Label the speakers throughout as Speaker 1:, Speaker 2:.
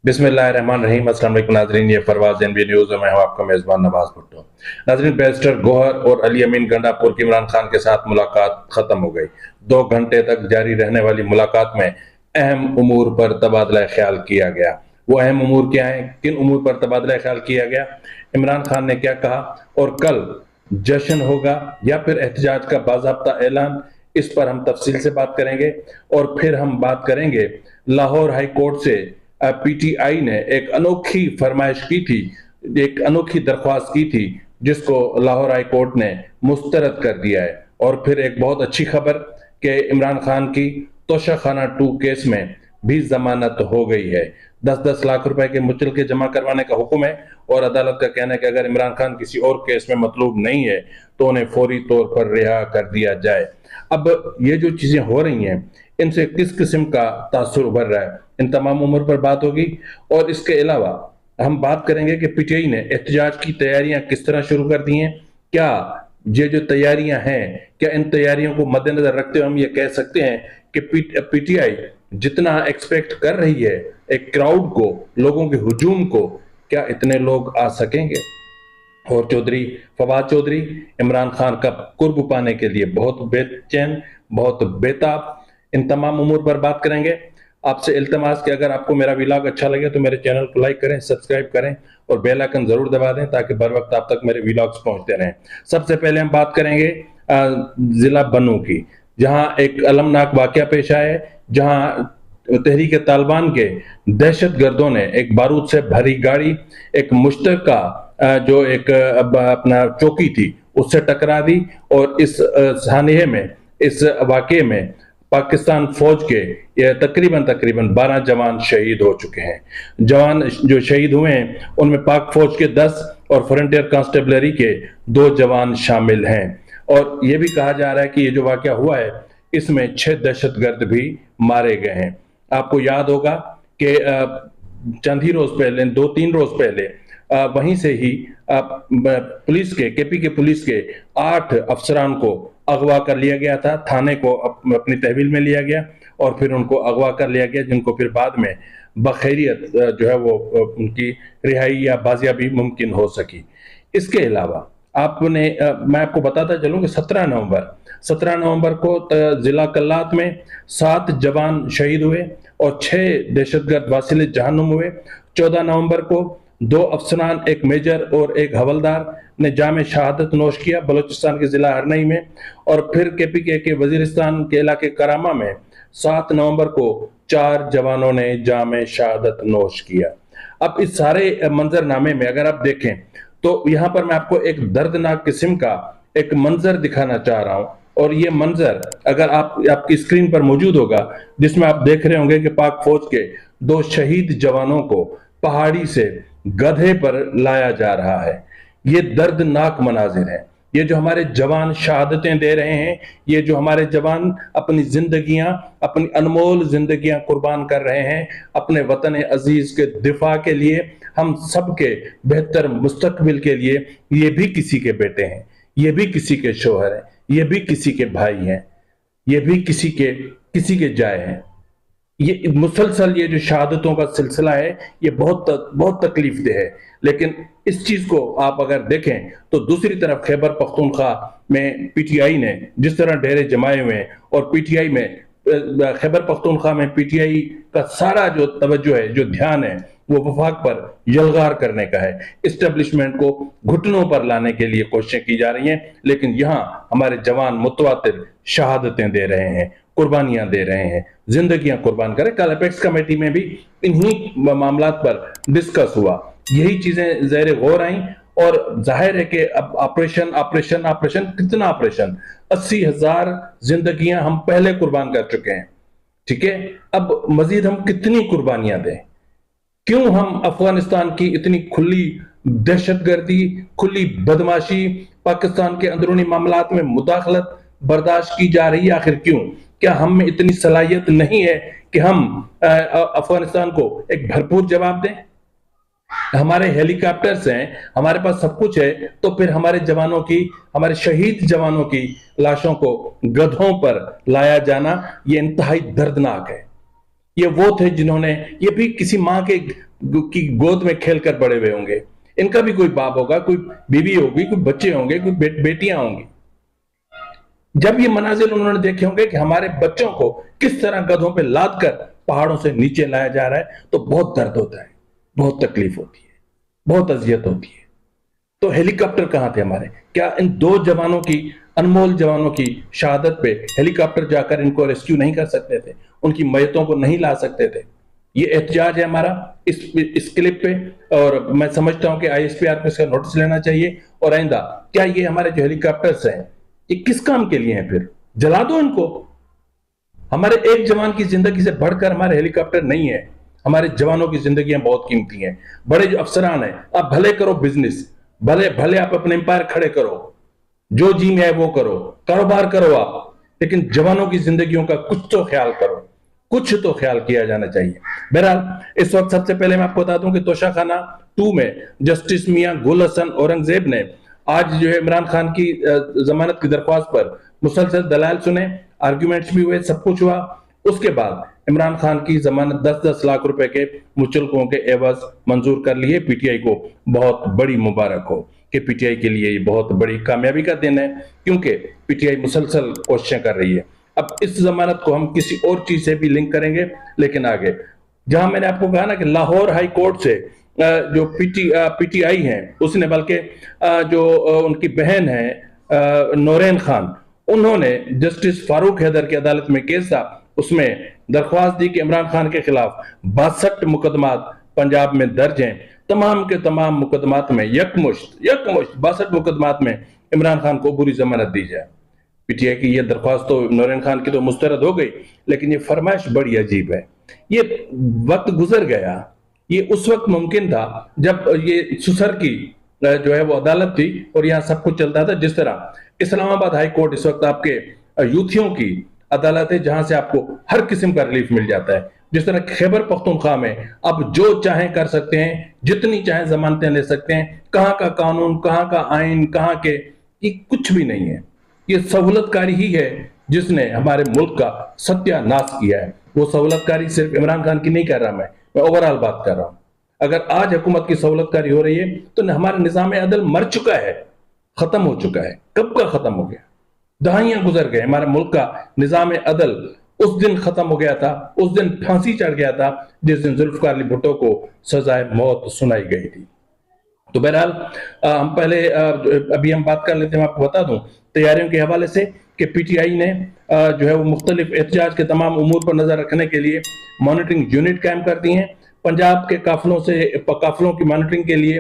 Speaker 1: बिस्मिल्लाहिर्रहमानिर्रहीम। अस्सलाम वालेकुम नाज़रीन, ये फरवाज एनबी न्यूज़ और मैं हूं आपका मेज़बान नवाज भुट्टो। नाज़रीन, बैरिस्टर गौहर और अली अमीन गंडापुर की इमरान खान के साथ मुलाकात खत्म हो गई। 2 घंटे तक जारी रहने वाली मुलाकात में अहम उमूर पर तबादला ख्याल किया गया। वो अहम उमूर क्या है, किन उमूर पर तबादला ख्याल किया गया, इमरान खान ने क्या कहा और कल जश्न होगा या फिर एहतजाज का बाज़ाब्ता ऐलान, इस पर हम तफसील से बात करेंगे। और फिर हम बात करेंगे लाहौर हाई कोर्ट से पीटीआई ने एक अनोखी फरमाइश की थी, एक अनोखी दरख्वास्त की थी, जिसको लाहौर हाई कोर्ट ने मुस्तरद कर दिया है। और फिर एक बहुत अच्छी खबर कि इमरान खान की तोशाखाना 2 केस में भी जमानत हो गई है। 10-10 लाख रुपए के मुचलके जमा करवाने का हुक्म है और अदालत का कहना है कि अगर इमरान खान किसी और केस में मतलूब नहीं है तो उन्हें फौरी तौर पर रिहा कर दिया जाए। अब ये जो चीजें हो रही हैं, इनसे किस किस्म का तासुर उभर रहा है, इन तमाम उम्र पर बात होगी। और इसके अलावा हम बात करेंगे कि पीटीआई ने एहतजाज की तैयारियां किस तरह शुरू कर दी हैं। क्या ये जो तैयारियां हैं, क्या इन तैयारियों को मद्देनजर रखते हुए हम ये कह सकते हैं कि पीटीआई जितना एक्सपेक्ट कर रही है एक क्राउड को, लोगों के हुजूम को, क्या इतने लोग आ सकेंगे? और फवाद चौधरी इमरान खान का कुर्ब पाने के लिए बहुत बेचैन, बहुत बेताब। इन तमाम उमूर पर बात करेंगे। आपसे इल्तमास कि अगर आपको मेरा व्लॉग अच्छा लगे तो मेरे चैनल को लाइक करें, सब्सक्राइब करें और बेल आइकन जरूर दबा दें ताकि बर वक्त आप तक मेरे व्लॉग्स पहुंचते रहें। सबसे पहले हम बात करेंगे जिला बन्नू की, जहां एक अलमनाक वाकया पेश आया है, जहां तहरीक तालिबान के दहशतगर्दों ने एक बारूद से भरी गाड़ी एक मुश्तरका जो एक अपना चौकी थी उससे टकरा दी। और इस सानिये में, इस वाकये में पाकिस्तान फौज के ये तकरीबन 12 जवान शहीद हो चुके हैं। जवान जो शहीद हुए हैं उनमें पाक फौज के 10 और फ्रंटियर कांस्टेबलरी के 2 जवान शामिल हैं। और ये भी कहा जा रहा है कि ये जो वाकया हुआ है इसमें 6 दहशतगर्द भी मारे गए हैं। आपको याद होगा कि चंद ही रोज पहले, 2-3 रोज पहले वहीं से ही पुलिस के, केपी के पुलिस के 8 अफसरान को अगवा कर लिया गया था। थाने को अपनी तहवील में लिया गया और फिर उनको अगवा कर लिया गया, जिनको फिर बाद में बखैरियत जो है वो उनकी रिहाई या बाजियाबी मुमकिन हो सकी। इसके अलावा मैं आपको बताता चलूं कि 17 नवंबर को जिला कल्लात में 7 जवान शहीद हुए और 6 दहशतगर्द वासिले जहन्नुम हुए। 14 नवंबर को 2 अफसरान, एक मेजर और एक हवलदार ने जामे शहादत नोश किया बलूचिस्तान के जिला हरनई में। और फिर केपीके के वजीरिस्तान के इलाके करामा में 7 नवंबर को 4 जवानों ने जामे शहादत नोश किया। अब इस सारे मंजरनामे में अगर आप देखें तो यहां पर मैं आपको एक दर्दनाक किस्म का एक मंजर दिखाना चाह रहा हूं। और ये मंजर अगर आपकी स्क्रीन पर मौजूद होगा, जिसमें आप देख रहे होंगे कि पाक फौज के 2 शहीद जवानों को पहाड़ी से गधे पर लाया जा रहा है। ये दर्दनाक मनाजिर है। ये जो हमारे जवान शहादतें दे रहे हैं, ये जो हमारे जवान अपनी जिंदगियां, अपनी अनमोल जिंदगियां कुर्बान कर रहे हैं अपने वतन अजीज के दिफा के लिए, हम सबके बेहतर मुस्तकबिल के लिए। ये भी किसी के बेटे हैं, ये भी किसी के शोहर हैं, ये भी किसी के भाई हैं, ये भी किसी के जाए हैं। ये मुसलसल ये जो शहादतों का सिलसिला है ये बहुत तकलीफदेह है। लेकिन इस चीज को आप अगर देखें तो दूसरी तरफ खैबर पख्तूनख्वा में पीटीआई ने जिस तरह डेरे जमाए हुए हैं, और पीटीआई में खैबर पख्तूनख्वा में पीटीआई का सारा जो तवज्जो है, जो ध्यान है, वो वफाक पर यलगार करने का है। इस्टेब्लिशमेंट को घुटनों पर लाने के लिए कोशिशें की जा रही हैं। लेकिन यहां हमारे जवान मुतवातिर शहादतें दे रहे हैं, कुर्बानियां दे रहे हैं, जिंदगियां कुर्बान करें। कल अपेक्स कमेटी में भी इन्हीं मामलात पर डिस्कस हुआ, यही चीजें ज़ेर गौर आई। और जाहिर है कि अब ऑपरेशन ऑपरेशन ऑपरेशन, कितना ऑपरेशन, 80,000 जिंदगियां हम पहले कुर्बान कर चुके हैं। ठीक है, अब मजीद हम कितनी कुर्बानियां दें? क्यों हम अफगानिस्तान की इतनी खुली दहशतगर्दी, खुली बदमाशी, पाकिस्तान के अंदरूनी मामलात में मुदाखलत बर्दाश्त की जा रही है? आखिर क्यों? क्या हम में इतनी सलाहियत नहीं है कि हम अफगानिस्तान को एक भरपूर जवाब दें? हमारे हेलीकॉप्टर्स हैं, हमारे पास सब कुछ है, तो फिर हमारे जवानों की, हमारे शहीद जवानों की लाशों को गधों पर लाया जाना, ये इंतहाई दर्दनाक है। ये वो थे जिन्होंने, ये भी किसी माँ के की गोद में खेलकर बड़े हुए होंगे, इनका भी कोई बाप होगा, कोई बीवी होगी, कोई बच्चे होंगे, कोई बेटियां होंगी। जब ये मनाजिर उन्होंने देखे होंगे कि हमारे बच्चों को किस तरह गधों पे लाद कर पहाड़ों से नीचे लाया जा रहा है, तो बहुत दर्द होता है, बहुत तकलीफ होती है, बहुत अजियत होती है। तो हेलीकॉप्टर कहां थे हमारे? क्या इन दो जवानों की, अनमोल जवानों की शहादत पे हेलीकॉप्टर जाकर इनको रेस्क्यू नहीं कर सकते थे? उनकी मैयतों को नहीं ला सकते थे? ये एहतजाज है हमारा इस क्लिप पे, और मैं समझता हूं कि आईएसपीआर को इसका नोटिस लेना चाहिए। और आइंदा क्या ये हमारे जो हेलीकॉप्टर्स हैं ये किस काम के लिए हैं? फिर जला दो इनको। हमारे एक जवान की जिंदगी से बढ़कर हमारे हेलीकॉप्टर नहीं है। हमारे जवानों की जिंदगियां बहुत कीमती हैं। बड़े जो अफसरान हैं, आप भले करो बिजनेस, भले भले आप अपने एम्पायर खड़े करो, जो जी में है वो करो, कारोबार करो आप, लेकिन जवानों की जिंदगियों का कुछ तो ख्याल करो, कुछ तो ख्याल किया जाना चाहिए। बहरहाल इस वक्त सबसे पहले मैं आपको बता दूं कि तोशाखाना 2 में जस्टिस मियां गुल हसन औरंगजेब ने आज जो है इमरान खान की जमानत की दरख्वास्त पर मुसलसल दलाल सुने, आर्ग्यूमेंट्स भी हुए, सब कुछ हुआ। उसके बाद इमरान खान की जमानत 10-10 लाख रुपए के मुचलकों के एवज मंजूर कर लिए। पीटीआई को बहुत बड़ी मुबारक हो कि पीटीआई के लिए ये बहुत बड़ी कामयाबी का दिन है, क्योंकि पीटीआई मुसलसल कोशिशें कर रही है। अब इस जमानत को हम किसी और चीज से भी लिंक करेंगे, लेकिन आगे जहां मैंने आपको कहा ना कि लाहौर हाई कोर्ट से जो पीटीआई है, उसने बल्कि जो उनकी बहन है नौरेन खान, उन्होंने जस्टिस फारूक हैदर की अदालत में केस था, उसमें दरख्वास्त दी कि इमरान खान के खिलाफ 62 मुकदमात पंजाब में दर्ज हैं। तमाम के तमाम मुकदमात में यकमुश्त 62 मुकदमात में इमरान खान को पूरी जमानत दी जाए। पीटीआई की यह दरख्वास्त तो नौरेन खान की तो मुस्तरद हो गई, लेकिन ये फरमाइश बड़ी अजीब है। ये वक्त गुजर गया, ये उस वक्त मुमकिन था जब ये सुसर की जो है वो अदालत थी और यहाँ सब कुछ चलता था। जिस तरह इस्लामाबाद हाई कोर्ट इस वक्त आपके यूथियों की अदालत है, जहां से आपको हर किस्म का रिलीफ मिल जाता है। जिस तरह खैबर पख्तूनख्वा में अब जो चाहें कर सकते हैं, जितनी चाहें जमानतें ले सकते हैं। कहां का कानून, कहां का आइन, कहां के, ये कुछ भी नहीं है। ये सहूलतकारी ही है जिसने हमारे मुल्क का सत्यानाश किया है। वो सहूलतकारी सिर्फ इमरान खान की नहीं कर रहा, मैं ओवरऑल बात कर रहा हूं। अगर आज हुकूमत की सहूलतकारी हो रही है तो हमारा निजाम अदल मर चुका है, खत्म हो चुका है। कब का खत्म हो गया? दहाइयां गुजर गए। हमारे मुल्क का निजाम अदल उस दिन खत्म हो गया था, उस दिन फांसी चढ़ गया था जिस दिन जुल्फकार अली भुट्टो को सजाए मौत सुनाई गई थी। तो बहरहाल हम पहले अभी हम बात कर लेते हैं। मैं आपको बता दूं तैयारियों के हवाले से कि पीटीआई ने जो है वो मुख्तलिफ एहतजाज के तमाम उमूर पर नजर रखने के लिए मॉनिटरिंग यूनिट कायम कर दी हैं। पंजाब के काफिलों की मॉनिटरिंग के लिए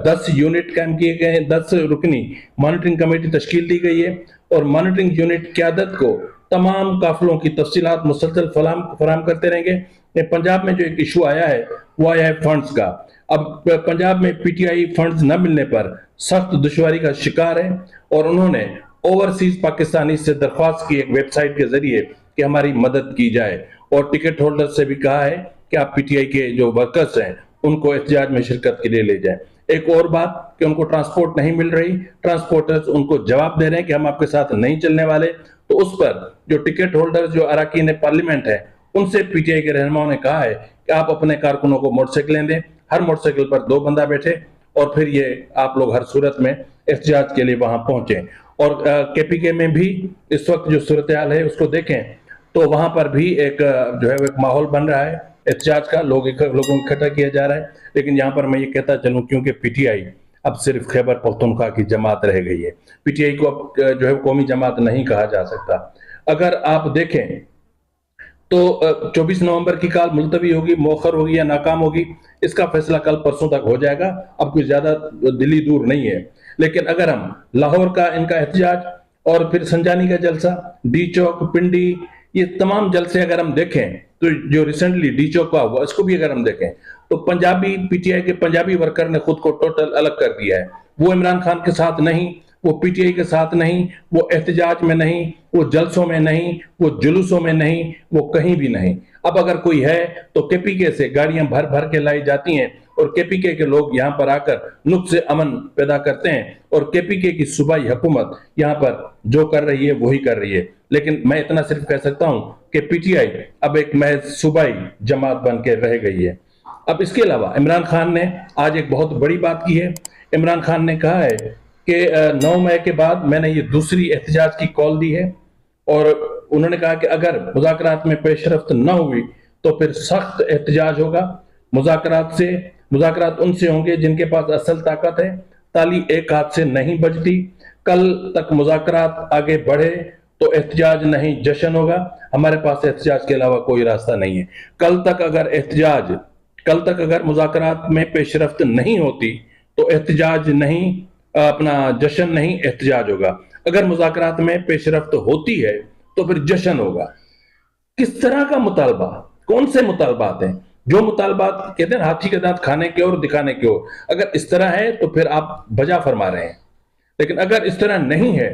Speaker 1: 10 यूनिट कायम किए गए हैं, 10 रुकनी मॉनिटरिंग कमेटी तश्कील दी गई है और मॉनिटरिंग यूनिट क़यादत को तमाम काफिलों की तफसीलात मुसलसल फराहम करते रहेंगे। पंजाब में जो एक इशू आया है वो आया है फंड्स का। अब पंजाब में पीटीआई फंड्स न मिलने पर सख्त दुश्वारी का शिकार है और उन्होंने ओवरसीज पाकिस्तानी से दरख्वास्त की एक वेबसाइट के जरिए कि हमारी मदद की जाए और टिकट होल्डर से भी कहा है कि आप पीटीआई के जो वर्कर्स हैं उनको एहतजाज में शिरकत के लिए ले जाएं। एक और बात कि उनको ट्रांसपोर्ट नहीं मिल रही, ट्रांसपोर्टर्स उनको जवाब दे रहे हैं कि हम आपके साथ नहीं चलने वाले। तो उस पर जो टिकट होल्डर्स जो अराकीन पार्लियामेंट है उनसे पीटीआई के रहनुमाओं ने कहा है कि आप अपने कारकुनों को मोटरसाइकिलें दें, हर मोटरसाइकिल पर 2 बंदा बैठे और फिर ये आप लोग हर सूरत में एहतजाज के लिए वहां पहुंचे। और केपीके में भी इस वक्त जो सूरत हाल है उसको देखें तो वहां पर भी एक जो है एक माहौल बन रहा है एहतजाज का, लोगों को इकट्ठा किया जा रहा है। लेकिन यहाँ पर मैं ये कहता चलूं क्योंकि पीटीआई अब सिर्फ खैबर पख्तूनख्वा की जमात रह गई है, पीटीआई को अब जो है कौमी जमात नहीं कहा जा सकता। अगर आप देखें तो 24 नवंबर की काल मुलतवी होगी, मौखर होगी या नाकाम होगी, इसका फैसला कल परसों तक हो जाएगा। अब कोई ज्यादा दिल्ली दूर नहीं है। लेकिन अगर हम लाहौर का इनका एहतजाज और फिर संजानी का जलसा, डी चौक, पिंडी, ये तमाम जलसे अगर हम देखें तो जो रिसेंटली डी चौक का हुआ इसको भी अगर हम देखें तो पंजाबी पीटीआई के पंजाबी वर्कर ने खुद को टोटल अलग कर दिया है। वो इमरान खान के साथ नहीं, वो पीटीआई के साथ नहीं, वो एहतजाज में नहीं, वो जलसों में नहीं, वो जुलूसों में नहीं, वो कहीं भी नहीं। अब अगर कोई है तो केपीके से गाड़ियां भर भर के लाई जाती हैं और केपीके के लोग यहां पर आकर नुक्स अमन पैदा करते हैं और केपीके की सूबाई हुकूमत यहां पर जो कर रही है वही कर रही है। लेकिन मैं इतना सिर्फ कह सकता हूं कि पीटीआई अब एक महज सूबाई जमात बन के रह गई है। अब इसके अलावा इमरान खान ने आज एक बहुत बड़ी बात की है। इमरान खान ने कहा है कि 9 मई के बाद मैंने ये दूसरी एहतजाज की कॉल दी है और उन्होंने कहा कि अगर मुज़ाकरात में पेशरफ्त न हुई तो फिर सख्त एहतजाज होगा। मुज़ाकरात उनसे होंगे जिनके पास असल ताकत है। ताली एक हाथ से नहीं बजती। कल तक मुज़ाकरात आगे बढ़े तो एहतजाज नहीं जश्न होगा। हमारे पास एहतजाज के अलावा कोई रास्ता नहीं है। कल तक अगर मुज़ाकरात में पेशरफ्त नहीं होती तो एहतजाज नहीं, अपना जश्न नहीं, एहतजाज होगा। अगर मुज़ाकरात में पेशरफ्त होती है तो फिर जश्न होगा। किस तरह का मुतालबा, कौन से मुतालबात हैं? जो मुतालबात कहते हैं हाथी के दांत खाने के और दिखाने के और, अगर इस तरह है तो फिर आप बजा फरमा रहे हैं। लेकिन अगर इस तरह नहीं है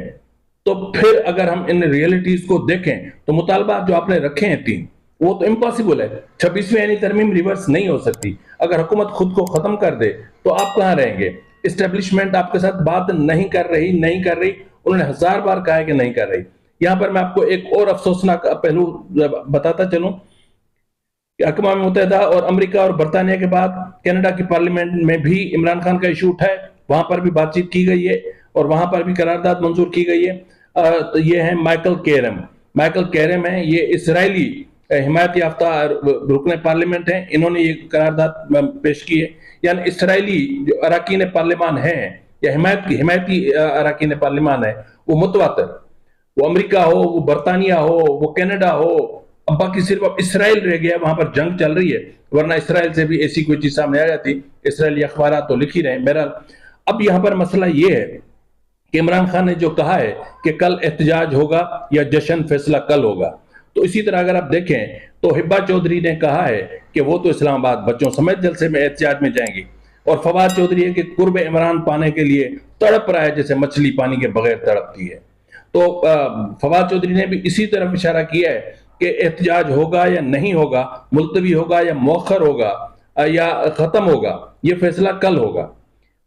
Speaker 1: तो फिर अगर हम इन रियलिटीज को देखें तो मुतालबात जो आपने रखे हैं 3, वो तो इम्पॉसिबल है। 26वीं यानी तरमीम रिवर्स नहीं हो सकती। अगर हुकूमत खुद को खत्म कर दे तो आप कहां रहेंगे? इस्टेब्लिशमेंट आपके साथ बात नहीं कर रही। उन्होंने 1000 बार कहा है कि नहीं कर रही। यहां पर मैं आपको एक और अफसोसनाक पहलू बताता चलूं कि अक़वाम मुत्तहिदा और अमेरिका और बरतानिया के बाद कनाडा की पार्लियामेंट में भी इमरान खान का इशू उठा है। वहां पर भी बातचीत की गई है और वहां पर भी करारदाद मंजूर की गई है। तो ये है माइकल कैरम है, ये इसराइली हिमायत याफ्ता रुकने पार्लियामेंट हैं। इन्होंने ये करारदाद पेश की है। यानी इसराइली जो अरकान पार्लियामान हैं या हिमायती अरकान पार्लियामान है, वो मुतवातर, वो अमेरिका हो, वो बरतानिया हो, वो कनाडा हो, अब बाकी सिर्फ अब इसराइल रह गया। वहां पर जंग चल रही है, वरना इसराइल से भी ऐसी कोई चीज सामने आ जाती। इसराइली अखबार तो लिख ही रहे हैं। बहरहाल अब यहां पर मसला ये है कि इमरान खान ने जो कहा है कि कल एहतजाज होगा या जश्न, फैसला कल होगा। तो इसी तरह अगर आप देखें तो हिब्बा चौधरी ने कहा है कि वो तो इस्लामाबाद बच्चों समेत जलसे में एहतजाज में जाएंगी और फवाद चौधरी है कि कुर्ब इमरान पाने के लिए तड़प रहा है जैसे मछली पानी के बगैर तड़पती है। तो फवाद चौधरी ने भी इसी तरफ इशारा किया है कि एहतजाज होगा या नहीं होगा, मुलतवी होगा या मौखर होगा या खत्म होगा, ये फैसला कल होगा।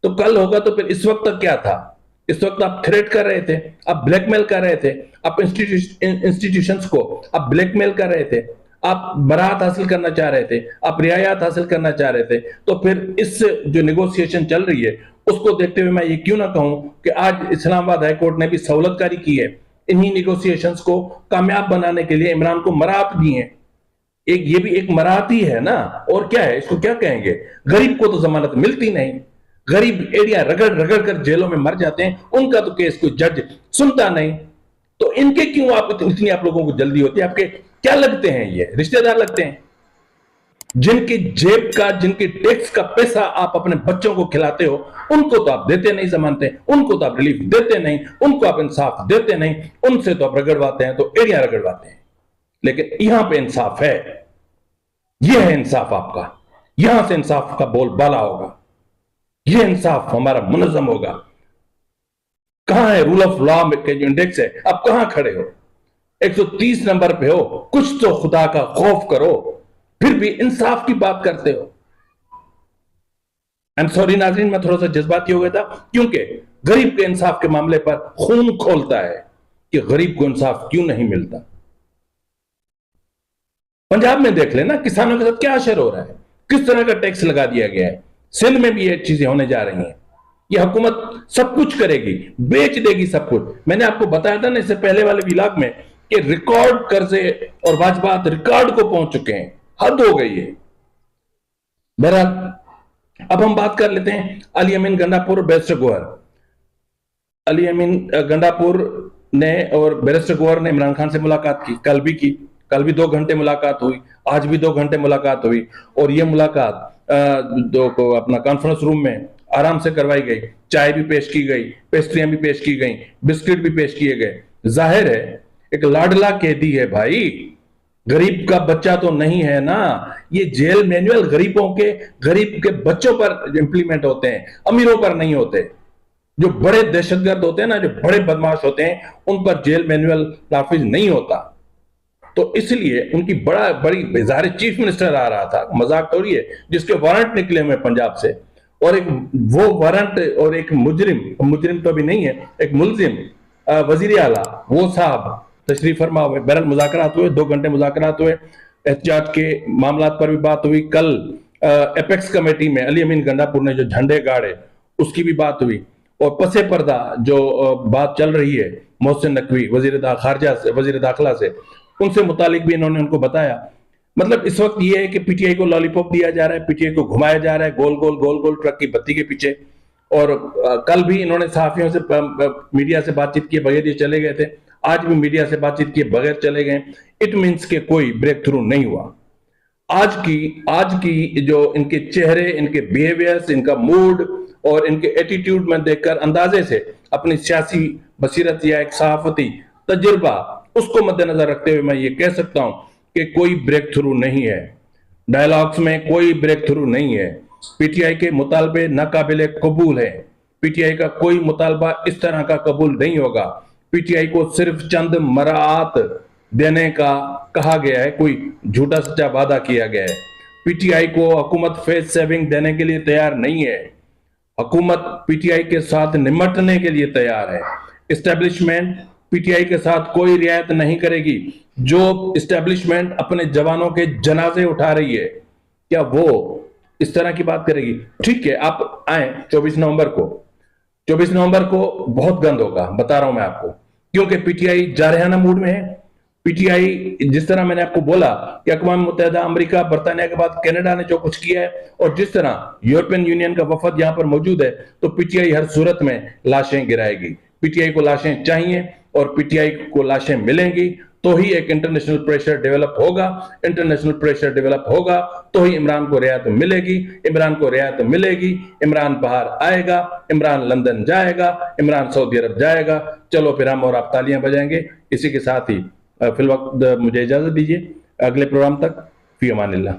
Speaker 1: तो कल होगा तो फिर इस वक्त तक क्या था? इस वक्त आप थ्रेट कर रहे थे, आप ब्लैकमेल कर रहे थे, आप इंस्टीट्यूशंस को आप ब्लैकमेल कर रहे थे, आप बरात हासिल करना चाह रहे थे, आप रियायत हासिल करना चाह रहे थे। तो फिर इस जो नेगोशिएशन चल रही है उसको देखते हुए मैं ये क्यों ना कहूं कि आज इस्लामाबाद हाई कोर्ट ने भी सहूलतकारी की है। इन्हीं नेगोशिएशंस को कामयाब बनाने के लिए इमरान को मराहत दी है। ये भी एक मराहत ही है ना, और क्या है, इसको क्या कहेंगे? गरीब को तो जमानत मिलती नहीं, गरीब एरिया रगड़ रगड़ कर जेलों में मर जाते हैं, उनका तो केस कोई जज सुनता नहीं। तो इनके क्यों इतनी आप लोगों को जल्दी होती है? आपके क्या लगते हैं? ये रिश्तेदार लगते हैं जिनकी जेब का, जिनकी टैक्स का पैसा आप अपने बच्चों को खिलाते हो, उनको तो आप देते नहीं जमानते, उनको तो आप रिलीफ देते नहीं, उनको आप इंसाफ देते नहीं, उनसे तो आप रगड़वाते हैं, तो एरिया रगड़वाते हैं। लेकिन यहां पे इंसाफ है, यह है इंसाफ आपका। यहां से इंसाफ का बोलबाला होगा, यह इंसाफ हमारा मुनज़्ज़म होगा। कहां है रूल ऑफ लॉ के जो इंडेक्स है? आप कहां खड़े हो? 130 नंबर पे हो। कुछ तो खुदा का खौफ करो, फिर भी इंसाफ की बात करते हो। आई एम सॉरी नाज़रीन, मैं थोड़ा सा जज्बाती हो गया था, क्योंकि गरीब के इंसाफ के मामले पर खून खोलता है कि गरीब को इंसाफ क्यों नहीं मिलता। पंजाब में देख लेना किसानों के साथ क्या असर हो रहा है, किस तरह का टैक्स लगा दिया गया है। सिंध में भी ये चीजें होने जा रही हैं। ये हुकूमत सब कुछ करेगी, बेच देगी सब कुछ। मैंने आपको बताया था ना इससे पहले वाले विलाग में कि रिकॉर्ड कर्जे और वाजबात रिकॉर्ड को पहुंच चुके हैं, हद हो गई है। बहरहाल अब हम बात कर लेते हैं अली अमीन गंडापुर, बैरिस्टर गोहर। अली अमीन गंडापुर ने और बैरिस्टर गोहर ने इमरान खान से मुलाकात की, कल भी 2 घंटे मुलाकात हुई, आज भी 2 घंटे मुलाकात हुई। और ये मुलाकात अपना कॉन्फ्रेंस रूम में आराम से करवाई गई। चाय भी पेश की गई, पेस्ट्रियां भी पेश की गई, बिस्किट भी पेश किए गए। जाहिर है एक लाडला कैदी है भाई, गरीब का बच्चा तो नहीं है ना। ये जेल मैनुअल गरीब के बच्चों पर इंप्लीमेंट होते हैं, अमीरों पर नहीं होते। जो बड़े दहशतगर्द होते हैं ना, जो बड़े बदमाश होते हैं, उन पर जेल मैनुअल नाफिज नहीं होता। तो इसलिए उनकी बड़ी ज़ाहिर चीफ मिनिस्टर आ रहा था, मजाक थोड़ी है, जिसके वारंट निकले हुए पंजाब से, और एक वो वारंट, और एक मुजरिम, मुजरिम तो अभी नहीं है, एक मुलजिम वजीर आला, वो साहब तशरीफ फरमा हुए। बहरहाल मुज़ाकरात हुए, 2 घंटे मुज़ाकरात हुए, एहतिजाज के मामला पर भी बात हुई। कल एपेक्स कमेटी में अली अमीन गंडापुर ने जो झंडे गाड़े, उसकी भी बात हुई। और पसे पर्दा जो बात चल रही है मोहसिन नकवी वजीर खारजा से, वजीर दाखिला से, उनसे मुतालिक भी इन्होंने उनको बताया। मतलब इस वक्त ये है कि पीटीआई को लॉलीपॉप दिया जा रहा है, पीटीआई को घुमाया जा रहा है गोल गोल ट्रक की बत्ती के पीछे। और कल भी इन्होंने सहाफियों से, मीडिया से बातचीत किए बगैर ये चले गए थे, आज भी मीडिया से बातचीत किए बगैर चले गए। इट मीन्स के कोई ब्रेक थ्रू नहीं हुआ। आज की जो इनके चेहरे, इनके बिहेवियर्स, इनका मूड और इनके एटीट्यूड में देखकर अंदाजे से अपनी सियासी बसीरत या एक सहाफती तजुर्बा, उसको मद्देनजर रखते हुए मैं ये कह सकता हूं कि कोई ब्रेक थ्रू नहीं है, डायलॉग्स में कोई ब्रेक थ्रू नहीं है। पीटीआई के मुतालबे नाकाबिले कबूल है। पीटीआई का कोई मुतालबा इस तरह का कबूल नहीं होगा। पीटीआई को सिर्फ चंद मराआत देने का कहा गया है, कोई झूठा सच्चा वादा किया गया है। पीटीआई को हुकूमत फेस सेविंग देने के लिए तैयार नहीं है। हुकूमत पीटीआई के साथ निमटने के लिए तैयार है। इस्टेब्लिशमेंट पीटीआई के साथ कोई रियायत नहीं करेगी। जो इस्टेब्लिशमेंट अपने जवानों के जनाजे उठा रही है, क्या वो इस तरह की बात करेगी? ठीक है, आप आए 24 नवंबर को बहुत गंद होगा, बता रहा हूं मैं आपको, क्योंकि पीटीआई जारहाना मूड में है। पीटीआई, जिस तरह मैंने आपको बोला कि अक़वाम मुत्तहिदा, अमेरिका, बरतानिया के बाद कनाडा ने जो कुछ किया है, और जिस तरह यूरोपियन यूनियन का वफद यहां पर मौजूद है, तो पीटीआई हर सूरत में लाशें गिराएगी। पीटीआई को लाशें चाहिए, और पीटीआई को लाशें मिलेंगी तो ही एक इंटरनेशनल प्रेशर डेवलप होगा। इंटरनेशनल प्रेशर डेवलप होगा तो ही इमरान को रियायत मिलेगी। इमरान को रियायत मिलेगी, इमरान बाहर आएगा, इमरान लंदन जाएगा, इमरान सऊदी अरब जाएगा। चलो फिर हम और आप तालियां बजाएंगे। इसी के साथ ही फिल वक्त मुझे इजाजत दीजिए, अगले प्रोग्राम तक फी अमानिल्लाह।